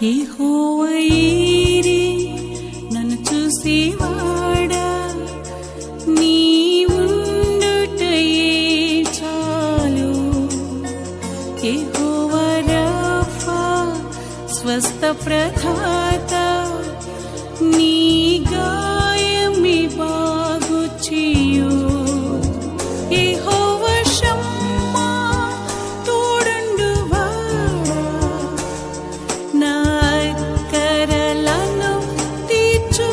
యెహోవా ఈరే నన్ను చూసేవాడా, నీవుండుటయే చాలు. యెహోవా రఫా స్వస్థ ప్రదాత, నీ గాయమే బాగు చేయు. యెహోవా షమ్మా తోడుండువాడా, నా అక్కరలను తీర్చు.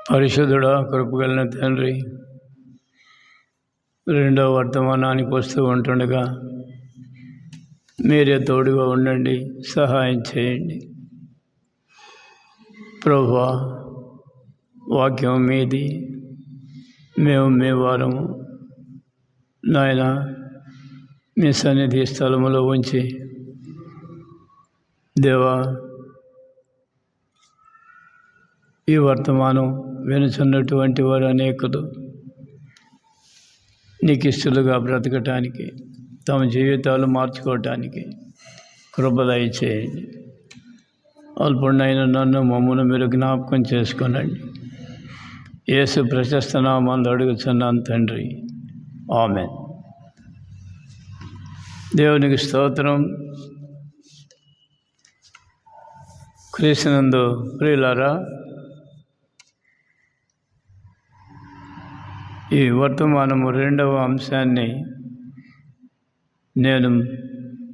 పరిశుద్ధుడా, కృపగలిగిన తండ్రి, రెండవ వర్తమానానికి వస్తూ ఉంటుండగా మీరే తోడుగా ఉండండి, సహాయం చేయండి. ప్రభువా, వాక్యం మీది, మేము మీ వారము. నాయన, మీ సన్నిధి స్థలములో ఉంచి దేవా, ఈ వర్తమానం వినుచున్నటువంటి వారు అనేకులు నీకు ఇష్టలుగా బ్రతకటానికి, తమ జీవితాలు మార్చుకోవటానికి కృప దయచేయండి. అల్పుడైన నన్ను, మమ్మల్ని మీరు జ్ఞాపకం చేసుకొనండి. యేసు ప్రశస్త నామములో అడుగుచున్నాను తండ్రి, ఆమేన్. దేవునికి స్తోత్రం. క్రీస్తునందు ప్రియులారా, ఈ వర్తమానము రెండవ అంశాన్ని నేను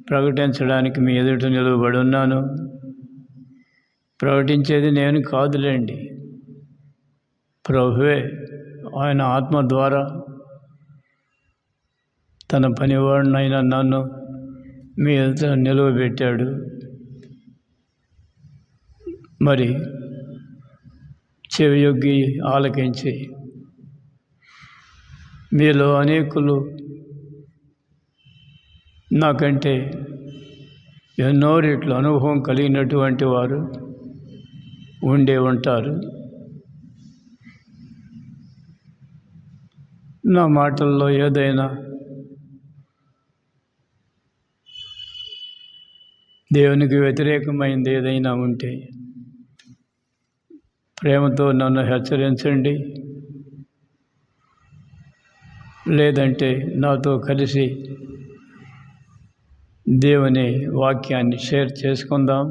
ప్రకటించడానికి మీ ఎదుట నిలవబడి ఉన్నాను. ప్రకటించేది నేను కాదులేండి, ప్రభువే ఆయన ఆత్మ ద్వారా తన పనివాడినైనా నన్ను మీ ఎదుట నిలవబెట్టాడు. మరి చెవియొగ్గి ఆలకించి మీలో అనేకులు నాకంటే ఎన్నో రెట్ల అనుభవం కలిగినటువంటి వారు ఉండే ఉంటారు. నా మాటల్లో ఏదైనా దేవునికి వ్యతిరేకమైనది ఏదైనా ఉంటే ప్రేమతో నన్ను హెచ్చరించండి. లేదంటే నాతో కలిసి దేవుని వాక్యాన్ని షేర్ చేసుకుందాం.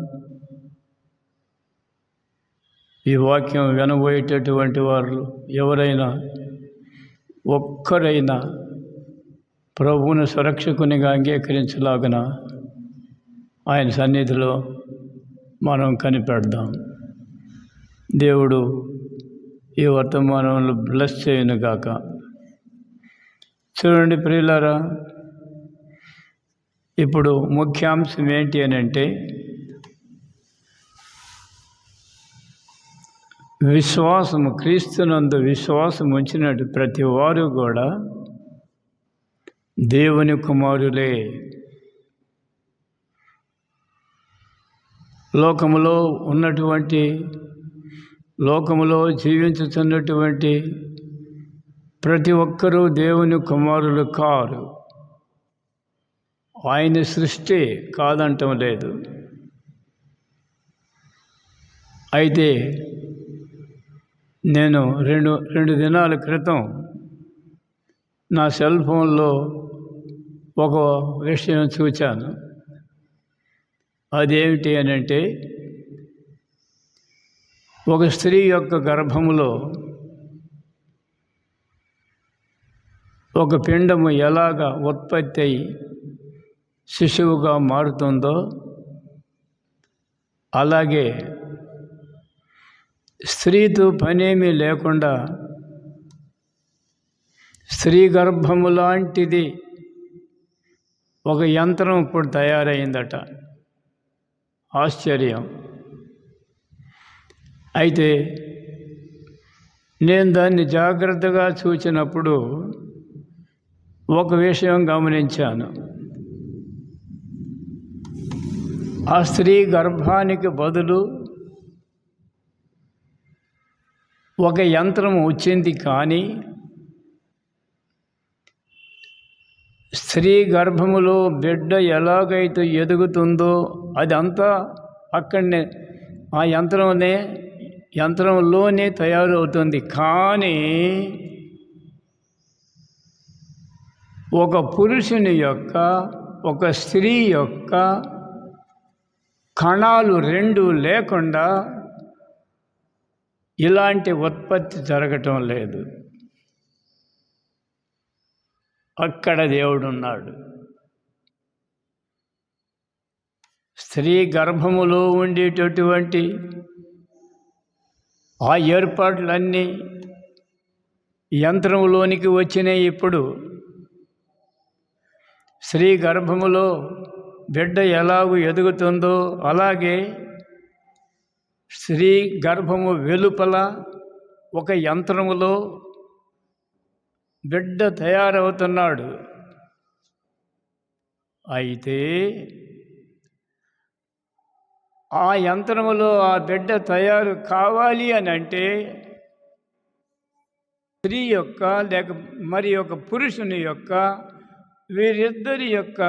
ఈ వాక్యం వినబోయేటటువంటి వారు ఎవరైనా ఒక్కరైనా ప్రభువును సురక్షకునిగా అంగీకరించలాగున ఆయన సన్నిధిలో మనం కనిపెడదాం. దేవుడు ఈ వర్తమానంలో బ్లెస్ చేయను గాక. చూడండి ప్రియులారా, ఇప్పుడు ముఖ్యాంశం ఏంటి అని అంటే, విశ్వాసము, క్రీస్తునందు విశ్వాసం ఉంచినట్టు ప్రతి వారు కూడా దేవుని కుమారులే. లోకములో జీవించుతున్నటువంటి ప్రతి ఒక్కరూ దేవుని కుమారులు కారు. ఆయన సృష్టి కాదంటం లేదు. అయితే నేను రెండు దినాల క్రితం నా సెల్ ఫోన్లో ఒక విషయం చూచాను. అదేమిటి అని అంటే, ఒక స్త్రీ యొక్క గర్భములో ఒక పిండము ఎలాగ ఉత్పత్తి అయి శిశువుగా మారుతుందో, అలాగే స్త్రీతో పనేమీ లేకుండా స్త్రీ గర్భము లాంటిది ఒక యంత్రం ఇప్పుడు తయారైందట. ఆశ్చర్యం. అయితే నేను దాన్ని జాగ్రత్తగా చూసినప్పుడు ఒక విషయం గమనించాను. ఆ స్త్రీ గర్భానికి బదులు ఒక యంత్రం వచ్చింది, కానీ స్త్రీ గర్భములో బిడ్డ ఎలాగైతే ఎదుగుతుందో అదంతా అక్కడనే ఆ యంత్రంలోనే తయారవుతుంది. కానీ ఒక పురుషుని యొక్క, ఒక స్త్రీ యొక్క కణాలు రెండు లేకుండా ఇలాంటి ఉత్పత్తి జరగటం లేదు. అక్కడ దేవుడున్నాడు. స్త్రీ గర్భములో ఉండేటటువంటి ఆ ఏర్పాట్లన్నీ యంత్రంలోనికి వచ్చినాయి. ఇప్పుడు స్త్రీ గర్భములో బిడ్డ ఎలాగూ ఎదుగుతుందో అలాగే స్త్రీ గర్భము వెలుపల ఒక యంత్రములో బిడ్డ తయారవుతున్నాడు. అయితే ఆ యంత్రములో ఆ బిడ్డ తయారు కావాలి అని అంటే స్త్రీ యొక్క లేక మరి ఒక పురుషుని యొక్క వీరిద్దరి యొక్క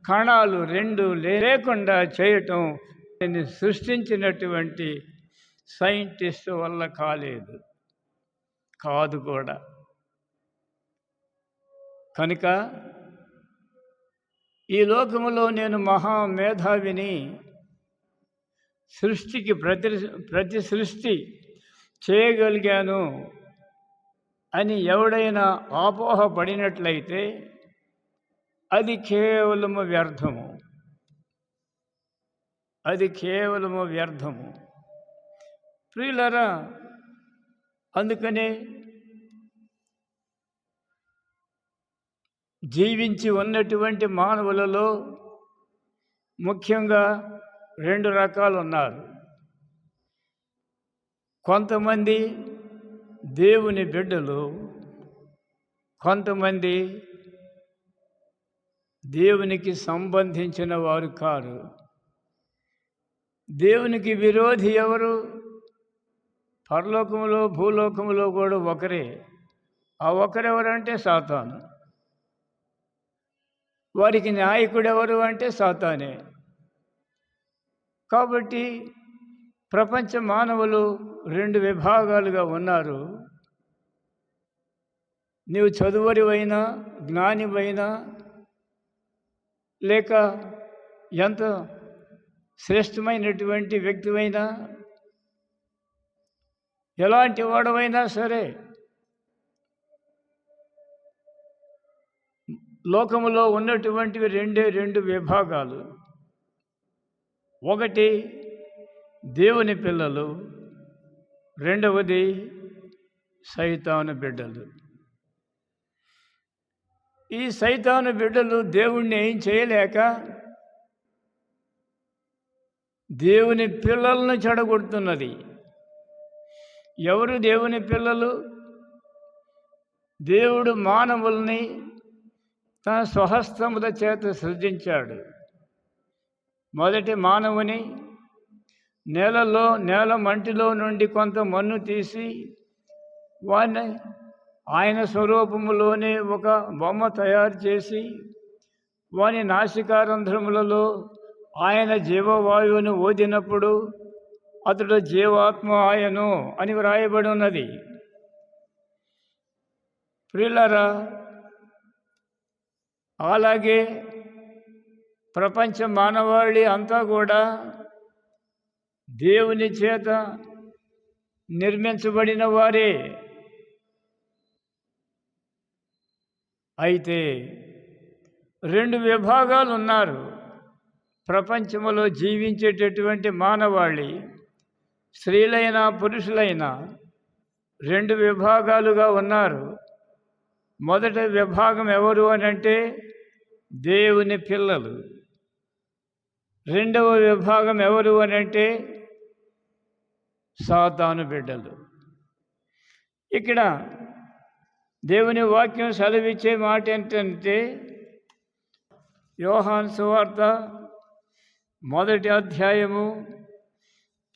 కణాలు రెండు లేకుండా చేయటం సృష్టించినటువంటి సైంటిస్ట్ వల్ల కాదు కూడా. కనుక ఈ లోకములో నేను మహామేధావిని, సృష్టికి ప్రతి సృష్టి చేయగలిగాను అని ఎవడైనా అపోహపడినట్లయితే అది కేవలము వ్యర్థము. ప్రియులారా, అందుకనే జీవించి ఉన్నటువంటి మానవులలో ముఖ్యంగా రెండు రకాలు ఉన్నారు. కొంతమంది దేవుని బిడ్డలు, కొంతమంది దేవునికి సంబంధించిన వారు కారు. దేవునికి విరోధి ఎవరు? పరలోకములో భూలోకములో కూడా ఒకరే. ఆ ఒకరెవరంటే సాతాను. వారికి నాయకుడు ఎవరు అంటే సాతానే. కాబట్టి ప్రపంచ మానవులు రెండు విభాగాలుగా ఉన్నారు. నీవు చదువరివైనా, జ్ఞానివైనా, లేక ఎంత శ్రేష్టమైనటువంటి వ్యక్తివైనా, ఎలాంటి వాడవైనా సరే, లోకములో ఉన్నటువంటివి రెండు విభాగాలు. ఒకటి దేవుని పిల్లలు, రెండవది సైతాను బిడ్డలు. ఈ సైతాను బిడ్డలు దేవుణ్ణి ఏం చేయలేక దేవుని పిల్లలను చెడగొడుతున్నది. ఎవరు దేవుని పిల్లలు? దేవుడు మానవుల్ని తన స్వహస్తముల చేత సృజించాడు. మొదటి మానవుని నేల మంటిలో నుండి కొంత మన్ను తీసి వారిని ఆయన స్వరూపములోనే ఒక బొమ్మ తయారు చేసి వాని నాసికారంధ్రములలో ఆయన జీవవాయువును ఊదినప్పుడు అతడు జీవాత్మ ఆయను అని వ్రాయబడి ఉన్నది. ప్రియులారా, అలాగే ప్రపంచ మానవాళి అంతా కూడా దేవుని చేత నిర్మించబడిన వారే. అయితే 2 విభాగాలు ఉన్నారు ప్రపంచంలో జీవించేటటువంటి మానవాళి. స్త్రీలైనా పురుషులైనా 2 విభాగాలుగా ఉన్నారు. మొదటి విభాగం ఎవరు అని అంటే దేవుని పిల్లలు. రెండవ విభాగం ఎవరు అని అంటే సాతాను బిడ్డలు. ఇక్కడ దేవుని వాక్యం సెలవిచ్చే మాట ఏంటంటే యోహాను సువార్త 1వ అధ్యాయము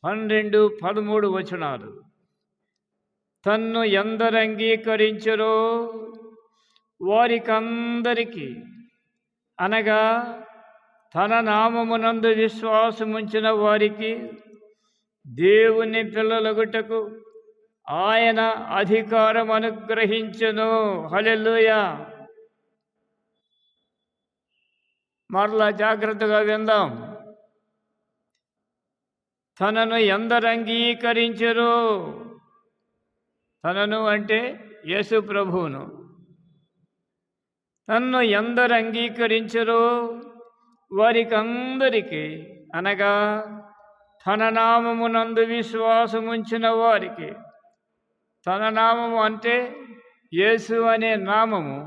12, 13 వచనాలు. తన్ను ఎందరు అంగీకరించరో వారికందరికీ, అనగా తన నామమునందు విశ్వాసముంచిన వారికి దేవుని పిల్లలగుటకు ఆయన అధికారం అనుగ్రహించెను. హల్లెలూయా. మరలా జాగ్రత్తగా విందాం. తనను ఎందరు అంగీకరించరు, తనను అంటే యేసు ప్రభువును, తన్ను ఎందరు అంగీకరించరో వారికందరికీ, అనగా తన నామమునందు విశ్వాసముంచిన వారికి. తన నామము అంటే యేసు అనే నామము,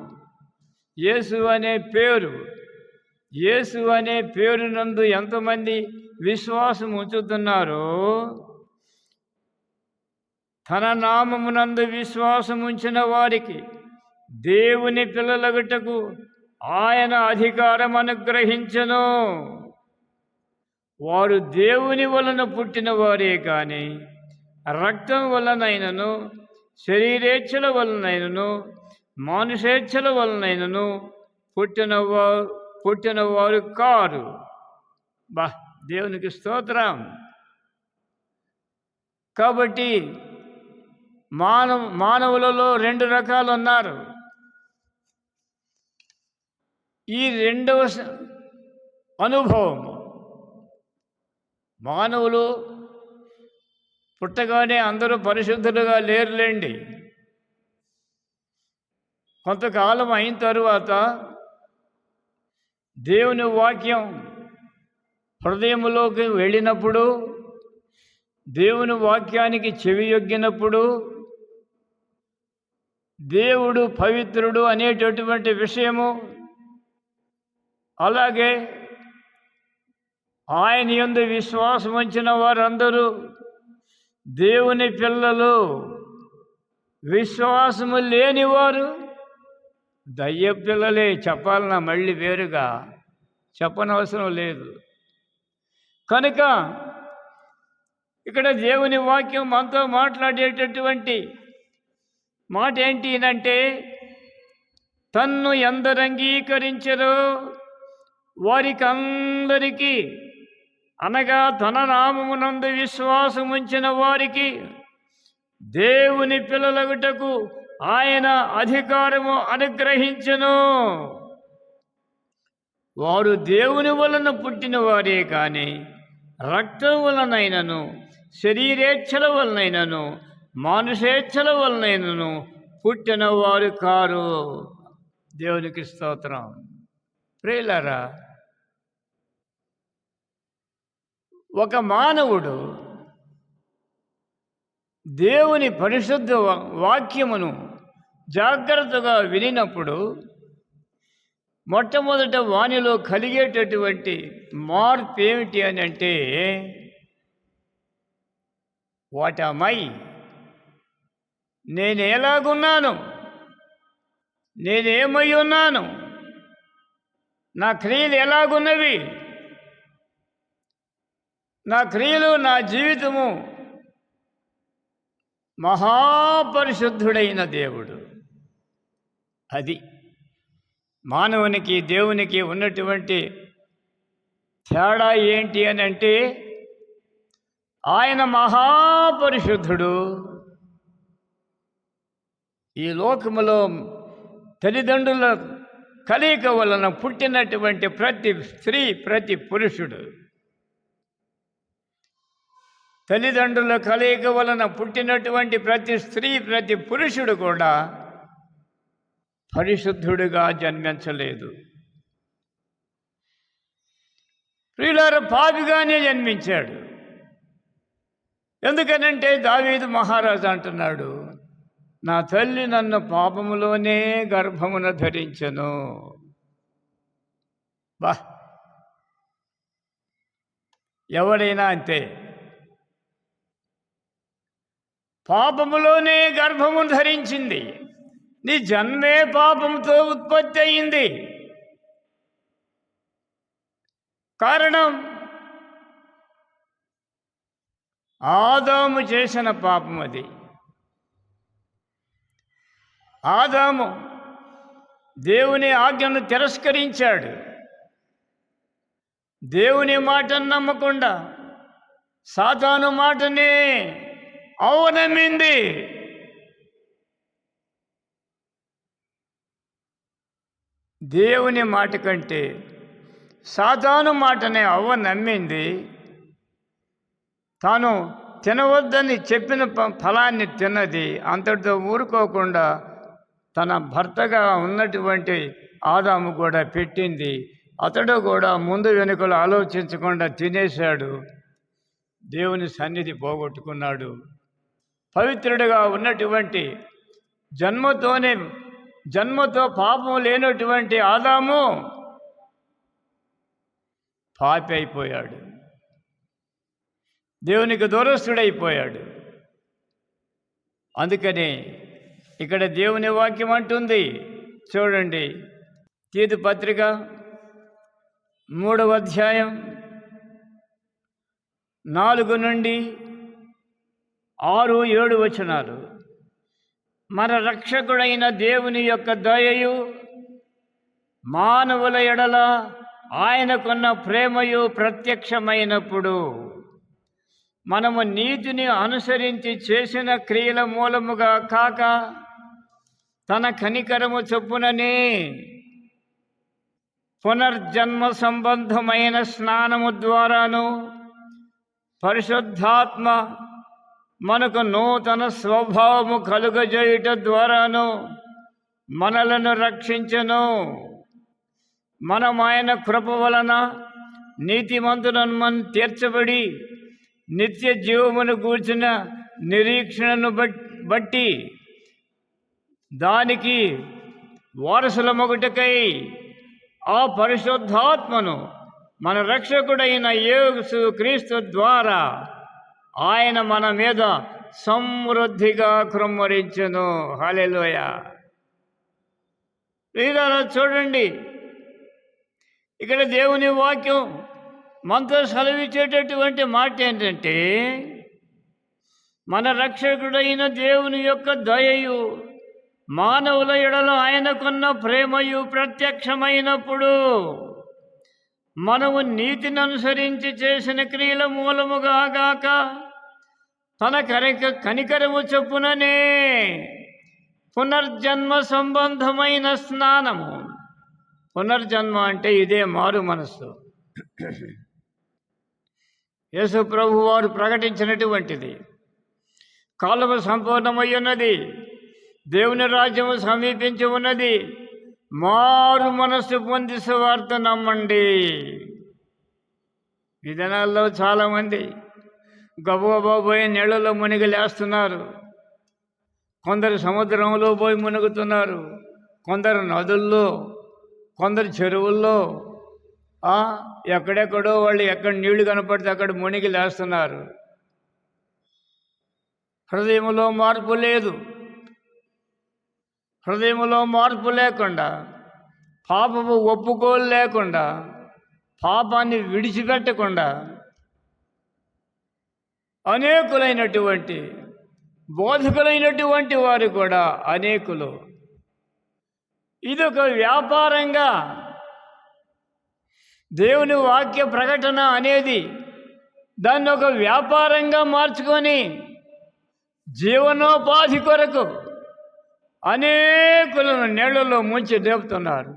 యేసు అనే పేరు. యేసు అనే పేరునందు ఎంతమంది విశ్వాసం ఉంచుతున్నారో, తన నామమునందు విశ్వాసం ఉంచిన వారికి దేవుని పిల్లలగుటకు ఆయన అధికారం అనుగ్రహించెను. వారు దేవుని వలన పుట్టిన వారే కానీ రక్తం వలనైనను, శరీరేచ్ఛల వలనైనను, మానుషేచ్ఛల వలనైనను పుట్టినవారు కారు. దేవునికి స్తోత్రం. కాబట్టి మానవులలో 2 రకాలు ఉన్నారు. ఈ రెండవ అనుభవం, మానవులు పుట్టగానే అందరూ పరిశుద్ధులుగా లేరులేండి. కొంతకాలం అయిన తరువాత దేవుని వాక్యం హృదయంలోకి వెళ్ళినప్పుడు, దేవుని వాక్యానికి చెవియొగ్గినప్పుడు, దేవుడు పవిత్రుడు అనేటటువంటి విషయము, అలాగే ఆయన యందు విశ్వాసం ఉంచిన వారందరూ దేవుని పిల్లలు. విశ్వాసము లేనివారు దయ్య పిల్లలే. చెప్పాలన్నా మళ్ళీ వేరుగా చెప్పనవసరం లేదు. కనుక ఇక్కడ దేవుని వాక్యం మనతో మాట్లాడేటటువంటి మాట ఏంటి అంటే, తన్ను ఎందరు అంగీకరించరో వారికందరికీ, అనగా తన నామమునందు విశ్వాసముంచిన వారికి దేవుని పిల్లలగుటకు ఆయన అధికారము అనుగ్రహించెను. వారు దేవుని వలన పుట్టిన వారే కానీ రక్తం వలనైనను, శరీరేచ్ఛల వలనైనను, మానుషేచ్ఛల వలనైనను పుట్టిన వారు కారు. దేవునికి స్తోత్రం. ప్రియులారా, ఒక మానవుడు దేవుని పరిశుద్ధ వాక్యమును జాగ్రత్తగా వినినప్పుడు మొట్టమొదట వానిలో కలిగేటటువంటి మార్పు ఏమిటి అని అంటే, వాట్ యామ్ ఐ, నేను ఎలాగున్నాను, నేనేమై ఉన్నాను, నా క్రియలు ఎలాగున్నవి, నా క్రియలు, నా జీవితము మహాపరిశుద్ధుడైన దేవుడు. అది మానవునికి దేవునికి ఉన్నటువంటి తేడా ఏంటి అని అంటే, ఆయన మహాపరిశుద్ధుడు. ఈ లోకములో తల్లిదండ్రుల కలయిక వలన పుట్టినటువంటి ప్రతి స్త్రీ, ప్రతి పురుషుడు, తల్లిదండ్రుల కలయిక వలన పుట్టినటువంటి ప్రతి స్త్రీ, ప్రతి పురుషుడు కూడా పరిశుద్ధుడిగా జన్మించలేదు. ప్రియులారా, పాపిగానే జన్మించాడు. ఎందుకనంటే దావీదు మహారాజు అంటున్నాడు, నా తల్లి నన్ను పాపములోనే గర్భమున ధరించెను. బా, ఎవరైనా అంతే, పాపములోనే గర్భము ధరించింది. నీ జన్మే పాపంతో ఉత్పత్తి అయింది. కారణం ఆదాము చేసిన పాపం. అది ఆదాము దేవుని ఆజ్ఞను తిరస్కరించాడు. దేవుని మాటను నమ్మకుండా సాతాను మాటనే అవనమ్మింది. దేవుని మాట కంటే సాతాను మాటనే అవ్వ నమ్మింది. తాను తినవద్దని చెప్పిన ఫలాన్ని తిన్నది. అంతటితో ఊరుకోకుండా తన భర్తగా ఉన్నటువంటి ఆదాము కూడా పెట్టింది. అతడు కూడా ముందు వెనుకలు ఆలోచించకుండా తినేశాడు. దేవుని సన్నిధి పోగొట్టుకున్నాడు. పవిత్రుడిగా ఉన్నటువంటి జన్మతో పాపం లేనటువంటి ఆదాము పాపి అయిపోయాడు. దేవునికి దూరస్తుడైపోయాడు. అందుకని ఇక్కడ దేవుని వాక్యం అంటుంది, చూడండి, తీతు పత్రిక 3వ అధ్యాయం 4 నుండి 6, 7 వచనాలు. మన రక్షకుడైన దేవుని యొక్క దయయు మానవుల ఎడల ఆయనకున్న ప్రేమయు ప్రత్యక్షమైనప్పుడు మనము నీతిని అనుసరించి చేసిన క్రియల మూలముగా కాక తన కనికరము చొప్పుననే పునర్జన్మ సంబంధమైన స్నానము ద్వారాను పరిశుద్ధాత్మ మనకు నూతన స్వభావము కలుగజేయుట ద్వారాను మనలను రక్షించెను. మనం ఆయన కృప వలన నీతిమంతులను తీర్చబడి నిత్య జీవమును గూర్చిన నిరీక్షణను బట్టి దానికి వారసులమొకటికై ఆ పరిశుద్ధాత్మను మన రక్షకుడైన యేసు క్రీస్తు ద్వారా ఆయన మన మీద సమృద్ధిగా కృమ్మరించెను. హల్లెలూయా. ప్రియులారా, చూడండి, ఇక్కడ దేవుని వాక్యం మనతో సెలవిచ్చేటటువంటి మాట ఏంటంటే, మన రక్షకుడైన దేవుని యొక్క దయయు మానవుల ఎడల ఆయనకున్న ప్రేమయు ప్రత్యక్షమైనప్పుడు మనము నీతిని అనుసరించి చేసిన క్రియల మూలముగా గాక తన కనికరము చొప్పుననే పునర్జన్మ సంబంధమైన స్నానము. పునర్జన్మ అంటే ఇదే మారు మనస్సు. యేసు ప్రభు వారు ప్రకటించినటువంటిది. కాలము సంపూర్ణమై ఉన్నది, దేవుని రాజ్యము సమీపించి ఉన్నది, మారు మనస్సు పొంది సువార్త నమ్మండి. ఈ దినాల్లో చాలామంది గబగబా పోయి నీళ్ళలో మునిగి లేస్తున్నారు. కొందరు సముద్రంలో పోయి మునుగుతున్నారు, కొందరు నదుల్లో, కొందరు చెరువుల్లో, ఎక్కడెక్కడో వాళ్ళు ఎక్కడ నీళ్లు కనపడితే అక్కడ మునిగి లేస్తున్నారు. హృదయంలో మార్పు లేదు. హృదయంలో మార్పు లేకుండా, పాపము ఒప్పుకోలు లేకుండా, పాపాన్ని విడిచిపెట్టకుండా అనేకులైనటువంటి బోధకులైనటువంటి వారు కూడా అనేకులు. ఇదొక వ్యాపారంగా దేవుని వాక్య ప్రకటన అనేది దాన్ని ఒక వ్యాపారంగా మార్చుకొని జీవనోపాధి కొరకు అనేకులను నీళ్లలో ముంచి లేపుతున్నారు.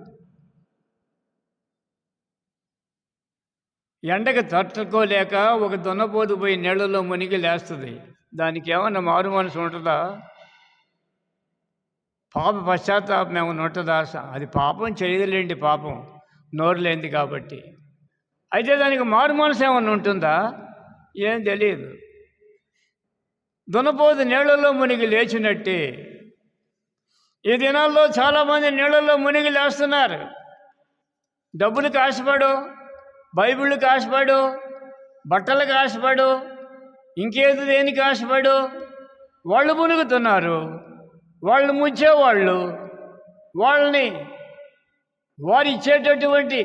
ఎండకు తట్టుకోలేక ఒక దున్నపోతు పోయి నీళ్లలో మునిగి లేస్తుంది. దానికి ఏమన్నా మారు మనసు ఉంటుందా? పాప పశ్చాత్తాపం ఏమైనా ఉంటుందా? అది పాపం చేయదులేండి, పాపం నోరు లేనిది కాబట్టి. అయితే దానికి మారు మనసు ఏమన్నా ఉంటుందా? ఏం తెలియదు. దున్నపోతు నీళ్లలో మునిగి లేచినట్టే ఈ దినాల్లో చాలామంది నీళ్లలో మునిగి లేస్తున్నారు. డబ్బులకు ఆశపడు, బైబిళ్ళకి ఆశపడు, బట్టలకు ఆశపడు, ఇంకేది దేనికి ఆశపడు వాళ్ళు మునుగుతున్నారు. వాళ్ళు ముంచేవాళ్ళు వాళ్ళని వారు ఇచ్చేటటువంటి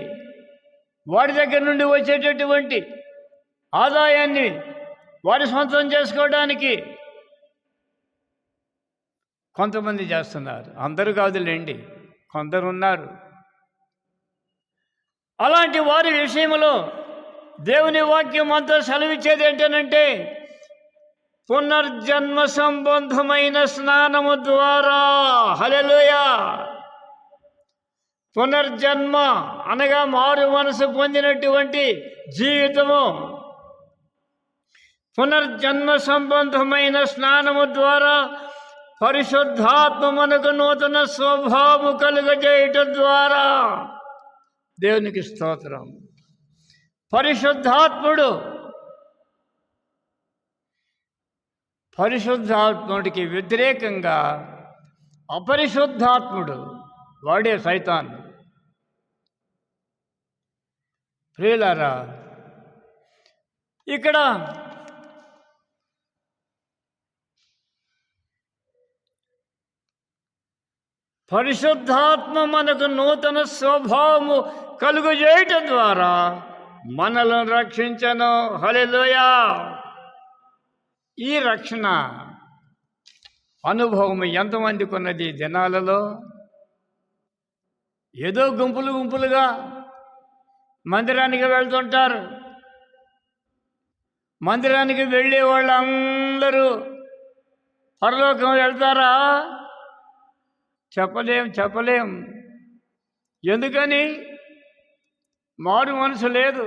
వారి దగ్గర నుండి వచ్చేటటువంటి ఆదాయాన్ని వారి సొంతం చేసుకోవడానికి కొంతమంది చేస్తున్నారు. అందరూ కాదులేండి, కొందరు ఉన్నారు. అలాంటి వారి విషయంలో దేవుని వాక్యం అంతా సెలవిచ్చేది ఏంటనంటే, పునర్జన్మ సంబంధమైన స్నానము ద్వారా, హల్లెలూయా, పునర్జన్మ అనగా మారు మనసు పొందినటువంటి జీవితము, పునర్జన్మ సంబంధమైన స్నానము ద్వారా పరిశుద్ధాత్మ మనకు నూతన స్వభావము కలుగజేయటం ద్వారా, దేవునికి స్తోత్రం. పరిశుద్ధాత్ముడికి వ్యతిరేకంగా అపరిశుద్ధాత్ముడు, వాడే సైతాన్. ప్రియులారా, ఇక్కడ పరిశుద్ధాత్మ మనకు నూతన స్వభావము కలుగజేయటం ద్వారా మనలను రక్షించను. హల్లెలూయా. ఈ రక్షణ అనుభవం ఎంతమందికి ఉన్నది దినాలలో? ఏదో గుంపులుగా మందిరానికి వెళ్తుంటారు. మందిరానికి వెళ్ళే వాళ్ళందరూ పరలోకం వెళ్తారా? చెప్పలేం. ఎందుకని? మారు మనసు లేదు,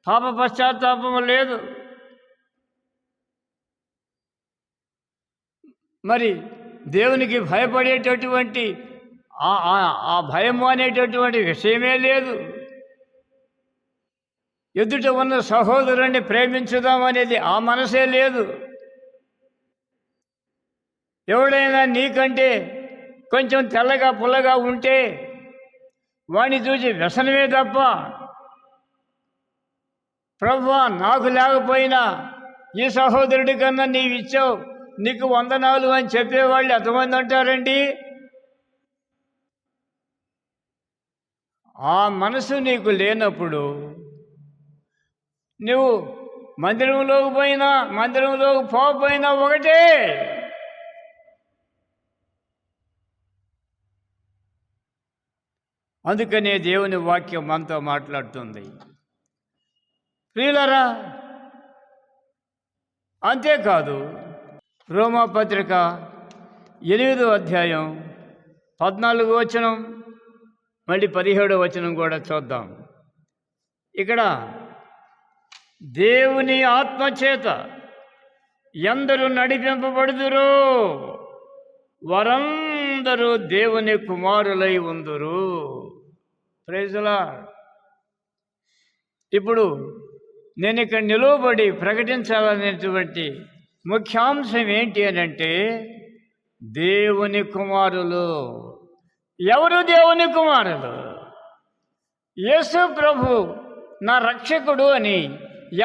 పాప పశ్చాత్తాపము లేదు. మరి దేవునికి భయపడేటటువంటి ఆ భయము అనేటటువంటి విషయమే లేదు. ఎదుట ఉన్న సహోదరుణ్ణి ప్రేమించుదామనేది ఆ మనసే లేదు. ఎవడైనా నీకంటే కొంచెం తెల్లగా పుల్లగా ఉంటే వాడిని చూసి వ్యసనమే తప్ప, ప్రభువా నాకు లేకపోయినా ఈ సహోదరుడి కన్నా నీవిచ్చావు, నీకు వందనాలు అని చెప్పేవాళ్ళు ఎంతమంది అంటారండి? ఆ మనసు నీకు లేనప్పుడు నువ్వు మందిరంలోకి పోయినా మందిరంలోకి పోకపోయినా ఒకటే. అందుకనే దేవుని వాక్యం మనతో మాట్లాడుతుంది. ప్రియులారా, అంతేకాదు, రోమాపత్రిక 8వ అధ్యాయం 14వ వచనం మళ్ళీ 17వ వచనం కూడా చూద్దాం. ఇక్కడ దేవుని ఆత్మచేత ఎందరూ నడిపింపబడుదురో వారందరూ దేవుని కుమారులై ఉందురు. Praise the Lord. ఇప్పుడు నేను ఇక్కడ నిలువబడి ప్రకటించాలనేటువంటి ముఖ్యాంశం ఏంటి అని అంటే, దేవుని కుమారులు. ఎవరు దేవుని కుమారులు? యేసు ప్రభు నా రక్షకుడు అని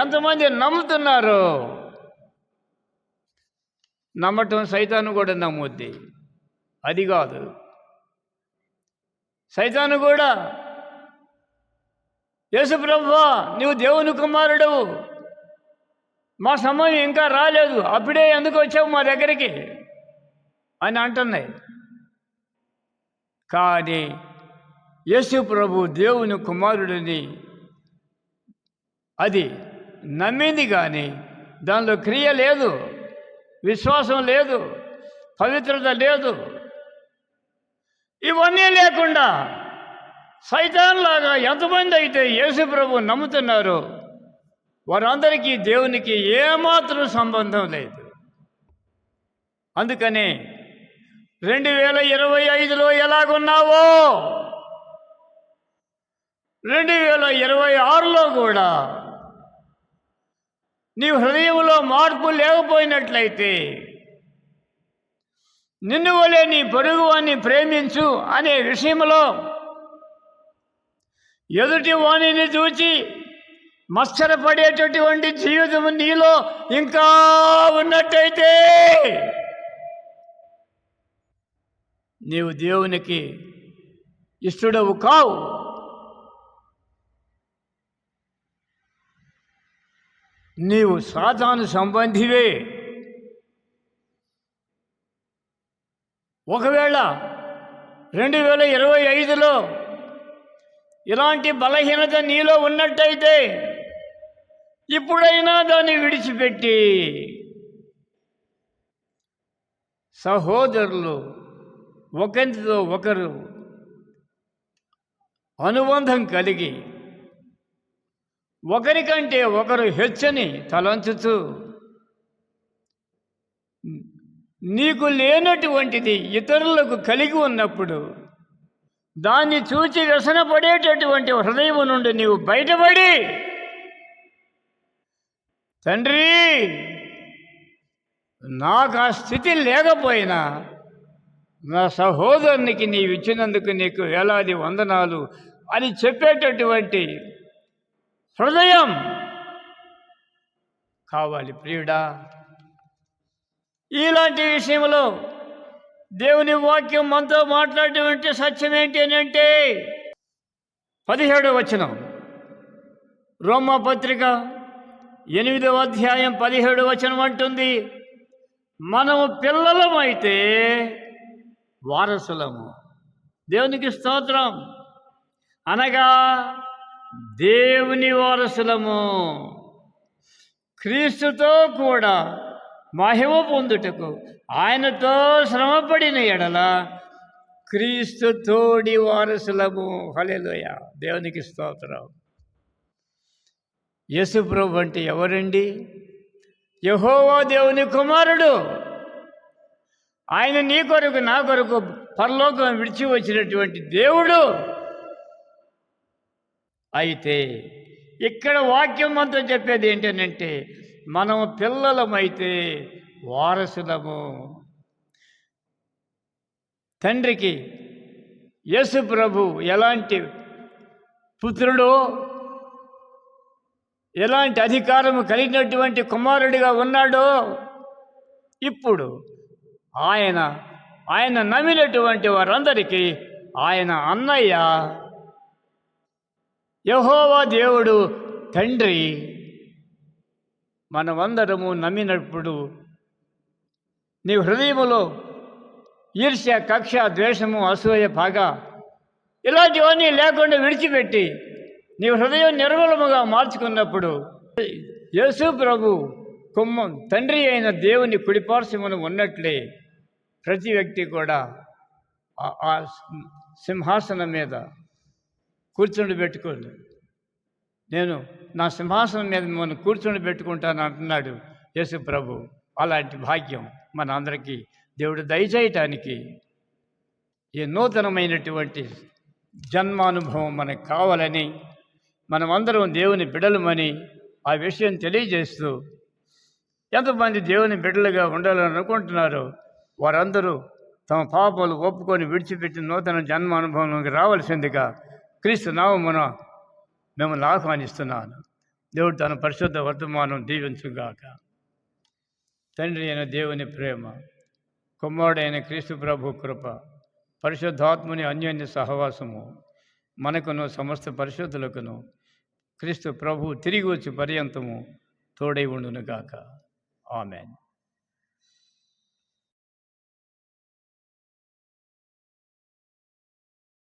ఎంతమంది నమ్ముతున్నారు? నమ్మటం సైతాను కూడా నమ్ముద్ది. అది కాదు, సైతాను కూడా యేసు ప్రభువా నీవు దేవుని కుమారుడు, మా సమయం ఇంకా రాలేదు, అప్పుడే ఎందుకు వచ్చావు మా దగ్గరికి అని అంటున్నాయి. కానీ యేసు ప్రభు దేవుని కుమారుడిని అది నమ్మింది, కానీ దానిలో క్రియ లేదు, విశ్వాసం లేదు, పవిత్రత లేదు. ఇవన్నీ లేకుండా సైతాన్లాగా ఎంతమంది అయితే యేసు ప్రభు నమ్ముతున్నారో వారందరికీ దేవునికి ఏమాత్రం సంబంధం లేదు. అందుకనే 2025లో ఎలాగున్నావో 2026లో కూడా నీ హృదయంలో మార్పు లేకపోయినట్లయితే, నిన్ను వలె నీ పొరుగువాన్ని ప్రేమించు అనే విషయంలో ఎదుటి వాణిని చూచి మత్సరపడేటటువంటి జీవితం నీలో ఇంకా ఉన్నట్టయితే నీవు దేవునికి ఇష్టడవు కావు. నీవు సాతాను సంబంధివే. ఒకవేళ 2025లో ఇలాంటి బలహీనత నీలో ఉన్నట్టయితే ఇప్పుడైనా దాన్ని విడిచిపెట్టి సహోదరులు ఒకరితో ఒకరు అనుబంధం కలిగి ఒకరికంటే ఒకరు హెచ్చని తలంచుతూ నీకు లేనటువంటిది ఇతరులకు కలిగి ఉన్నప్పుడు దాన్ని చూచి వ్యసనపడేటటువంటి హృదయం నుండి నీవు బయటపడి, తండ్రి నాకు ఆ స్థితి లేకపోయినా నా సహోదరునికి నీవు ఇచ్చినందుకు నీకు వేలాది వందనాలు అని చెప్పేటటువంటి హృదయం కావాలి ప్రియుడా. ఇలాంటి విషయంలో దేవుని వాక్యం మనతో మాట్లాడేటువంటి సత్యం ఏంటి అని అంటే 17వ వచనం, రోమా పత్రిక 8వ అధ్యాయం 17వ వచనం అంటుంది, మనము పిల్లలమైతే వారసులము. దేవునికి స్తోత్రం. అనగా దేవుని వారసులము, క్రీస్తుతో కూడా మహిమ పొందుటకు ఆయనతో శ్రమపడిన ఎడల క్రీస్తు తోడి వారసులము. హల్లెలూయా, దేవునికి స్తోత్రం. యేసు ప్రభు అంటే ఎవరండి? యెహోవా దేవుని కుమారుడు. ఆయన నీ కొరకు నా కొరకు పరలోకం విడిచి వచ్చినటువంటి దేవుడు. అయితే ఇక్కడ వాక్యం అంతా చెప్పేది ఏంటనంటే, మనం పిల్లలమైతే వారసులము. తండ్రికి యేసు ప్రభు ఎలాంటి పుత్రుడు, ఎలాంటి అధికారము కలిగినటువంటి కుమారుడిగా ఉన్నాడో, ఇప్పుడు ఆయన నమ్మినటువంటి వారందరికీ ఆయన అన్నయ్య. యెహోవా దేవుడు తండ్రి. మనమందరము నమ్మినప్పుడు నీ హృదయములో ఈర్ష్య, కక్ష, ద్వేషము, అసూయ, పగ ఇలాంటివన్నీ లేకుండా విడిచిపెట్టి నీ హృదయం నిర్మలముగా మార్చుకున్నప్పుడు యేసు ప్రభు తండ్రి అయిన దేవుని కుడిపార్శ్వమున ఉన్నట్లే ప్రతి వ్యక్తి కూడా ఆ సింహాసనం మీద కూర్చొని పెట్టుకోండి. నేను నా సింహాసనం మీద మిమ్మల్ని కూర్చొని పెట్టుకుంటాను అంటున్నాడు యేసు ప్రభు. అలాంటి భాగ్యం మన అందరికీ దేవుడు దయచేయటానికి ఈ నూతనమైనటువంటి జన్మానుభవం మనకు కావాలని, మనమందరం దేవుని బిడ్డలమని ఆ విషయం తెలియజేస్తూ, ఎంతమంది దేవుని బిడ్డలుగా ఉండాలని అనుకుంటున్నారో వారందరూ తమ పాపాలు ఒప్పుకొని విడిచిపెట్టి నూతన జన్మానుభవంలోకి రావాల్సిందిగా క్రీస్తు నామమున మిమ్మల్ని ఆహ్వానిస్తున్నాను. దేవుడు తన పరిశుద్ధ వర్తమానం దీవించుగాక. తండ్రి అయిన దేవుని ప్రేమ, కుమారుడైన క్రీస్తు ప్రభు కృప, పరిశుద్ధాత్ముని అన్యోన్య సహవాసము మనకును సమస్త పరిశుద్ధులకును క్రీస్తు ప్రభు తిరిగి వచ్చి పర్యంతము తోడై ఉండునుగాక. ఆమెన్.